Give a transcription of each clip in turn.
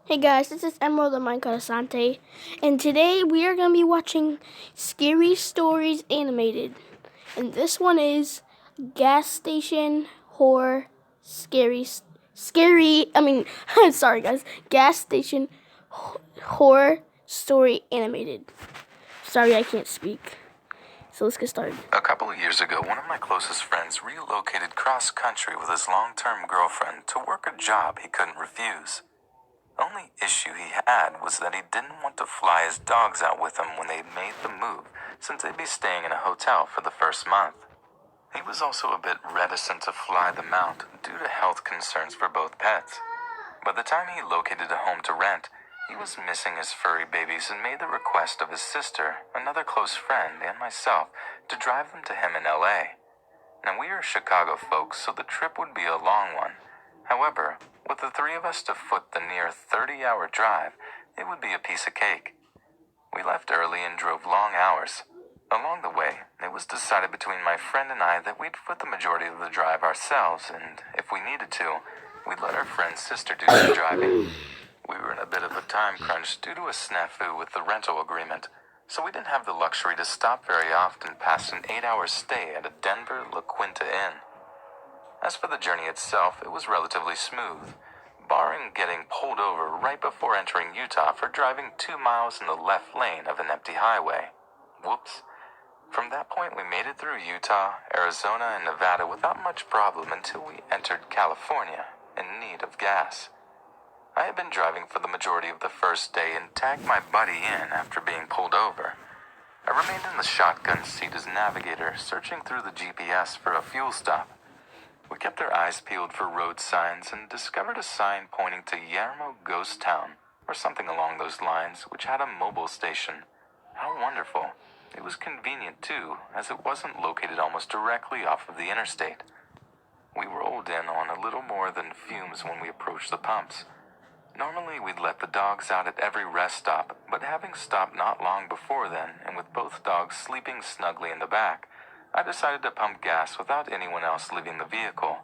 Hey guys, this is Emerald the Minecraft Asante, and today we are going to be watching Scary Stories Animated. And this one is Gas Station Horror sorry guys, Gas Station Horror Story Animated. Sorry I can't speak. So let's get started. A couple of years ago, one of my closest friends relocated cross-country with his long-term girlfriend to work a job he couldn't refuse. Only issue he had was that he didn't want to fly his dogs out with him when they made the move, since they'd be staying in a hotel for the first month. He was also a bit reticent to fly them out due to health concerns for both pets. By the time he located a home to rent, he was missing his furry babies and made the request of his sister, another close friend, and myself to drive them to him in LA. Now, we are Chicago folks, so the trip would be a long one. However, with the three of us to foot the near 30-hour drive, it would be a piece of cake. We left early and drove long hours. Along the way, it was decided between my friend and I that we'd foot the majority of the drive ourselves, and if we needed to, we'd let our friend's sister do some driving. We were in a bit of a time crunch due to a snafu with the rental agreement, so we didn't have the luxury to stop very often past an 8-hour stay at a Denver La Quinta Inn. As for the journey itself, it was relatively smooth, barring getting pulled over right before entering Utah for driving 2 miles in the left lane of an empty highway. Whoops. From that point, we made it through Utah, Arizona, and Nevada without much problem until we entered California, in need of gas. I had been driving for the majority of the first day and tagged my buddy in after being pulled over. I remained in the shotgun seat as navigator, searching through the GPS for a fuel stop. We kept our eyes peeled for road signs and discovered a sign pointing to Yarmo Ghost Town, or something along those lines, which had a mobile station. How wonderful. It was convenient too, as it wasn't located almost directly off of the interstate. We rolled in on a little more than fumes when we approached the pumps. Normally we'd let the dogs out at every rest stop, but having stopped not long before then, and with both dogs sleeping snugly in the back, I decided to pump gas without anyone else leaving the vehicle.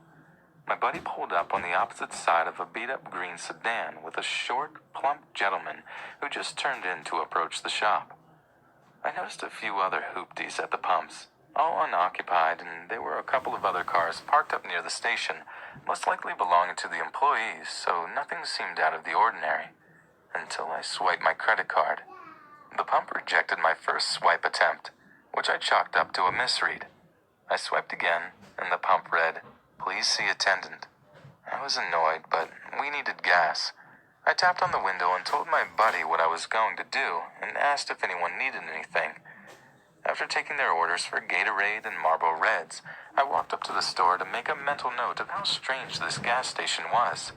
My buddy pulled up on the opposite side of a beat-up green sedan with a short, plump gentleman who just turned in to approach the shop. I noticed a few other hoopties at the pumps, all unoccupied, and there were a couple of other cars parked up near the station, most likely belonging to the employees, so nothing seemed out of the ordinary. Until I swiped my credit card. The pump rejected my first swipe attempt, which I chalked up to a misread. I swiped again, and the pump read, "Please see attendant." I was annoyed, but we needed gas. I tapped on the window and told my buddy what I was going to do, and asked if anyone needed anything. After taking their orders for Gatorade and Marlboro Reds, I walked up to the store to make a mental note of how strange this gas station was.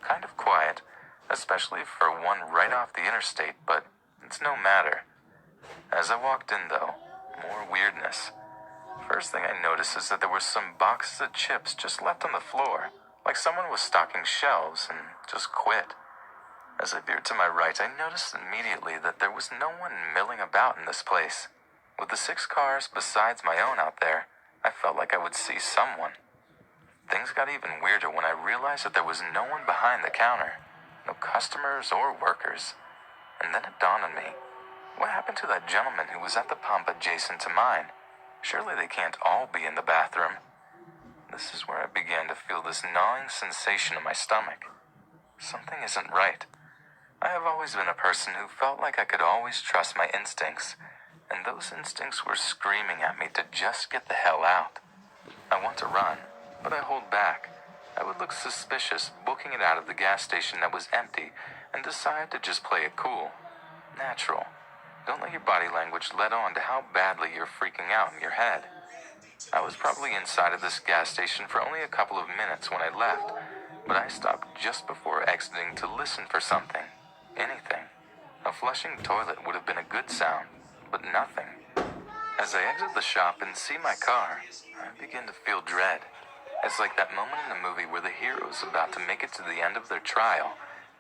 Kind of quiet, especially for one right off the interstate, but it's no matter. As I walked in, though, more weirdness. First thing I noticed is that there were some boxes of chips just left on the floor, like someone was stocking shelves and just quit. As I veered to my right, I noticed immediately that there was no one milling about in this place. With the 6 cars besides my own out there, I felt like I would see someone. Things got even weirder when I realized that there was no one behind the counter, no customers or workers. And then it dawned on me, what happened to that gentleman who was at the pump adjacent to mine? Surely they can't all be in the bathroom. This is where I began to feel this gnawing sensation in my stomach. Something isn't right. I have always been a person who felt like I could always trust my instincts, and those instincts were screaming at me to just get the hell out. I want to run, but I hold back. I would look suspicious booking it out of the gas station that was empty and decide to just play it cool. Natural. Don't let your body language let on to how badly you're freaking out in your head. I was probably inside of this gas station for only a couple of minutes when I left, but I stopped just before exiting to listen for something. Anything. A flushing toilet would have been a good sound, but nothing. As I exit the shop and see my car, I begin to feel dread. It's like that moment in a movie where the hero's about to make it to the end of their trial,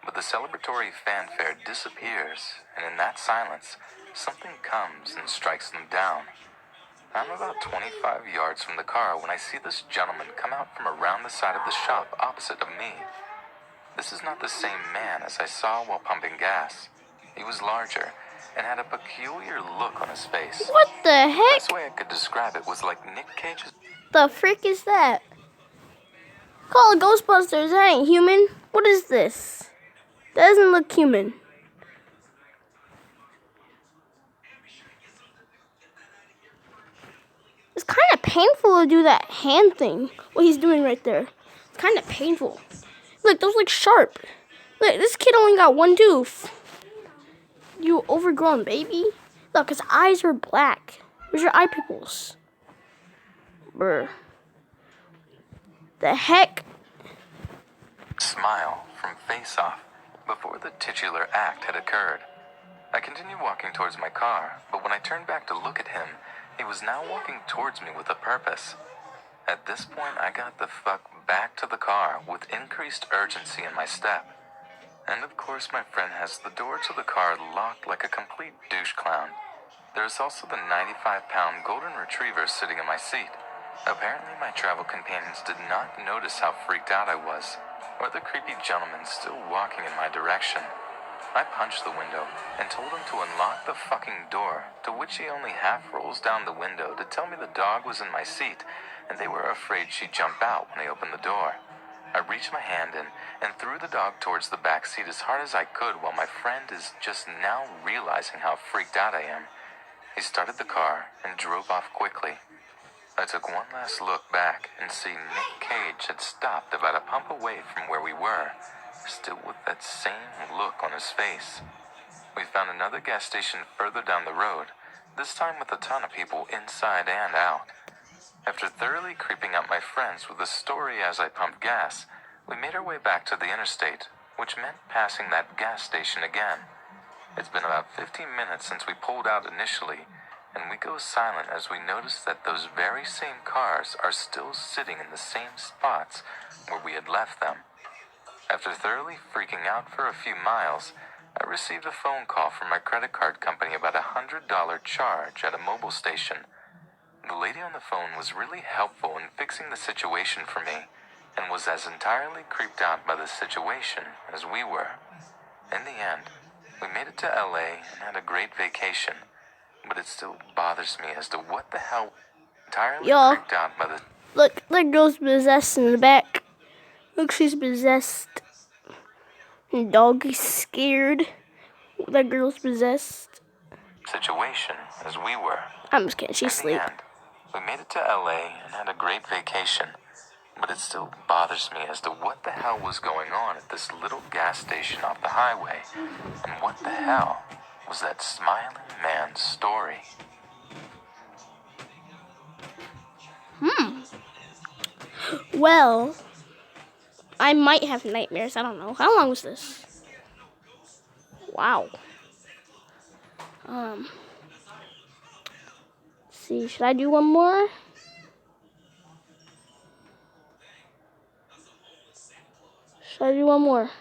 but the celebratory fanfare disappears, and in that silence, something comes and strikes them down. I'm about 25 yards from the car when I see this gentleman come out from around the side of the shop opposite of me. This is not the same man as I saw while pumping gas. He was larger and had a peculiar look on his face. What the The heck? best way I could describe it was like Nick Cage's. The frick is that? Call it Ghostbusters. That ain't human. What is this? That doesn't look human. It's kind of painful to do that hand thing. What he's doing right there. It's kind of painful. Look, those look sharp. Look, this kid only got one tooth. You overgrown baby. Look, his eyes are black. Where's your eye pupils? Brr. The heck? Smile from Face Off before the titular act had occurred. I continued walking towards my car, but when I turned back to look at him, he was now walking towards me with a purpose. At this point, I got the fuck back to the car with increased urgency in my step. And of course, my friend has the door to the car locked like a complete douche clown. There is also the 95-pound golden retriever sitting in my seat. Apparently, my travel companions did not notice how freaked out I was, or the creepy gentleman still walking in my direction. I punched the window and told him to unlock the fucking door, to which he only half rolls down the window to tell me the dog was in my seat, and they were afraid she'd jump out when I opened the door. I reached my hand in and threw the dog towards the back seat as hard as I could while my friend is just now realizing how freaked out I am. He started the car and drove off quickly. I took one last look back and see Nick Cage had stopped about a pump away from where we were, still with that same look on his face. We found another gas station further down the road, this time with a ton of people inside and out. After thoroughly creeping out my friends with a story as I pumped gas, we made our way back to the interstate, which meant passing that gas station again. It's been about 15 minutes since we pulled out initially, and we go silent as we notice that those very same cars are still sitting in the same spots where we had left them. After thoroughly freaking out for a few miles, I received a phone call from my credit card company about $100 charge at a mobile station. The lady on the phone was really helpful in fixing the situation for me, and was as entirely creeped out by the situation as we were. In the end, we made it to LA and had a great vacation, but it still bothers me as to what the hell entirely creeped out by the... Look, that girl's possessed in the back. Look, she's possessed. The dog is scared. That girl's possessed. situation as we were. I'm just kidding, she's asleep. In the end, we made it to LA and had a great vacation, but it still bothers me as to what the hell was going on at this little gas station off the highway, and what the hell was that smiling man's story. Well, I might have nightmares. I don't know. How long was this? Wow. Let's see, should I do one more? Should I do one more?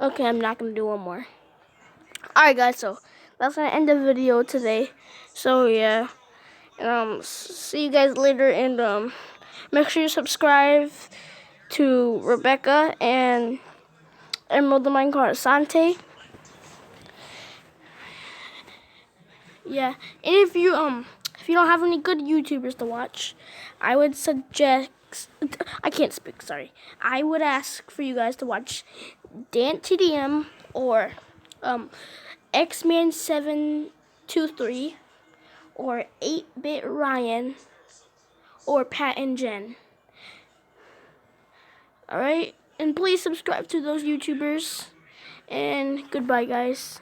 Okay, I'm not gonna do one more. Alright guys, so that's gonna end the video today. So yeah. See you guys later, and make sure you subscribe to Rebecca and Emerald the Minecart Asante. Yeah, and if you don't have any good YouTubers to watch, I would suggest, I can't speak, sorry. I would ask for you guys to watch DanTDM or X-Man723 or 8-Bit Ryan or Pat and Jen. Alright, and please subscribe to those YouTubers, and goodbye guys.